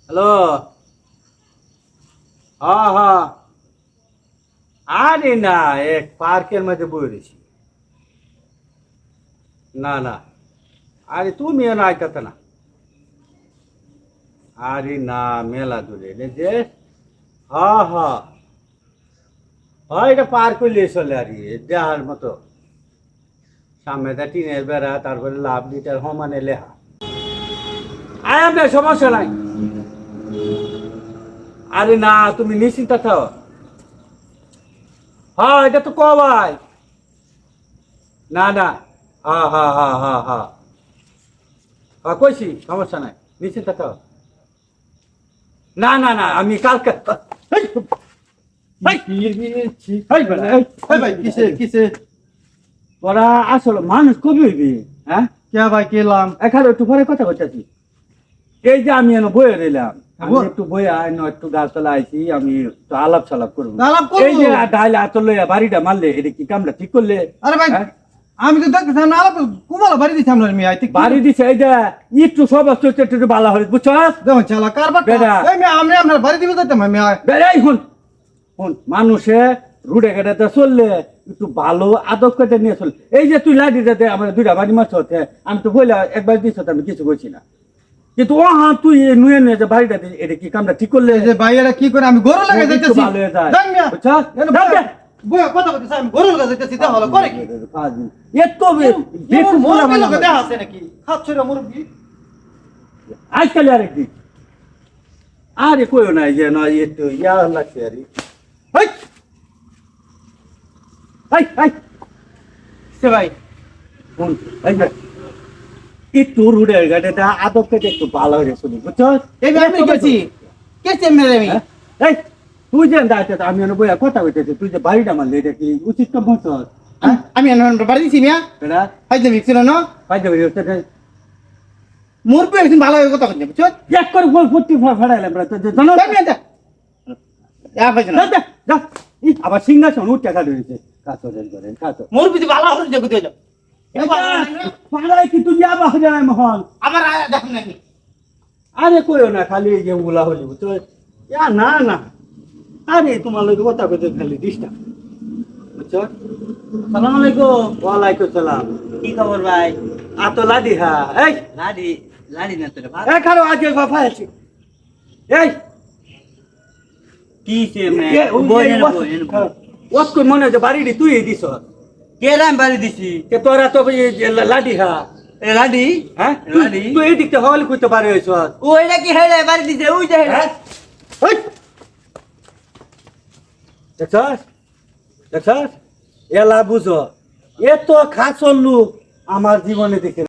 Hello. হ্যাঁ হ্যাঁ। আরে না, এক পার্কের মধ্যে বই রয়েছি। না না, আরে তুমি না আইতাতে না। আরে না, মেলা দূরে নে যে। হ্যাঁ হ্যাঁ হ্যাঁ, এটা পার করলে চলে আর কি দেহার মতো। সামনে দা টিনের বেড়া, তারপরে লাভ লিটার সমানে লেহা। আয় আপনার সমস্যা নাই। আরে না, তুমি নিশ্চিন্ত থাও। হ্যাঁ, এটা তো কবাই। না না। হ্যাঁ হ্যাঁ হ্যাঁ হ্যাঁ হ্যাঁ হ্যাঁ, কইছি সমস্যা নাই, নিশ্চিন্ত থাও। না না না, আমি কালকে এই, ভাই কিসে কিসে ওরা আসলে মানুষ কবি হইবি। হ্যাঁ, কে ভাই কেলাম এখানে একটু পরে কথা বলতেছি। এই যে আমি এনে বয়ে রইলাম, আমি বল। একটু বয়ে আইন একটু গাছতলা আইছি, আমি একটু আলাপ সালাপ করবো। আলাপ করবো? এই যে ডাইলে আতর লইয়া বাড়িটা মারলে, এটা কি কামটা ঠিক করলে? আরে ভাই হ্যাঁ? আমি তো দেখতেছিলাম না আলাপ কুমালা বাড়ি দিছি আমরা মিয়া আইতে বাড়ি দিছে এই যে একটু সব একটু বালা হলে বুঝছস? দেখুন চালা কারবার বেটা। এই মিয়া আমরা আপনার বাড়ি দিব যাইতাম মিয়া বেড়াই শুন শুন, মানুষে রুডে ঘাটাতে চললে একটু ভালো আদব কেটে নিয়ে চল। এই যে তুই লাঠি যাতে আমার দুইটা বাড়ি মাছ হচ্ছে, আমি তো বললাম একবার দিছ, আমি কিছু বলছি না, কিন্তু ও হ্যাঁ তুই নুয়ে নিয়ে যে বাড়িটা দিস, এটা কি কামটা ঠিক করলে? এই যে ভাইয়েরা কি করে আমি গরু লাগা একটু যাইতেছি ভালো হয়ে যায়। দেখ মিয়া বুঝছস? এনে দেখ দে। বইয়া কথা বলতেছি আমি গরু লাগা যাইতেছি দেখ হলো করে কি এত বেকুব মোর বলা লোকে মানে দেখ আছে নাকি খাচ্ছ রে মুরগি আজকাল আর একদিন আরে কইও নাই যে না একটু ইয়া লাগছে আরে। হাই হাই হাই সে ভাই শুন, এই যে একটু রুডের গাড়িটা আদব কেটে একটু ভালো হয়ে শুনি, বুঝছস? এই ভাই আমি গেছি কেছে মেরে আমি হ্যাঁ? এই তুই যে দাঁড়াতে, আমি এনে বইয়া কথা কইতেছি, তুই যে বাড়িটা মারলি, এটা কি উচিত কাম করছস? হ্যাঁ আমি আপনার বাড়ি দিছি মিয়া এটা হাইতে বিকছিল না ফাইদা হয়ে যাচ্ছে। মোর পে একদিন ভালো হয়ে কথা বলছি বুঝছো এক করে গোল ফুটি ফাড়াইলাম জানো? দেখ মিয়া দেখ যা ভাই না যা, যা। আবার সিংহাসন উঠে কাটা হয়েছে, কাতরের ঘরে কাতর। মোর পিছে ভালো হয়ে যাবে তুই যাও পাড়ায় কি তুই যাবা যায় মহল? আমার আয়া দেখ নাকি আরে কইও না, খালি এই যে উলা হলি বুঝছো? ইয়া না না, আরে তোমার লোক কথা কইতে খালি ডিস্টার্ব, বুঝছো? সালাম আলাইকুম। ওয়ালাইকুম সালাম। কি খবর ভাই? আতো লাডি হা এই লাডি লাডি না তোর ভাই এই খালো আজকে বাফা আছে এই কি সে মে বইন বইন ওত কই মনে যে বাড়ি তুই দিছ কে রাম বাড়ি দিছি কে তোরা তো লাডি হা। এ লাডি হ্যাঁ লাডি তুই এই দিকতে হল কইতে পারে হইছ। ওইটা কি হেড়ে বাড়ি দিছে ওই যে হ্যাঁ ওই দেখছস দেখছস এলা বুঝো, এত খাসল লোক আমার জীবনে দেখে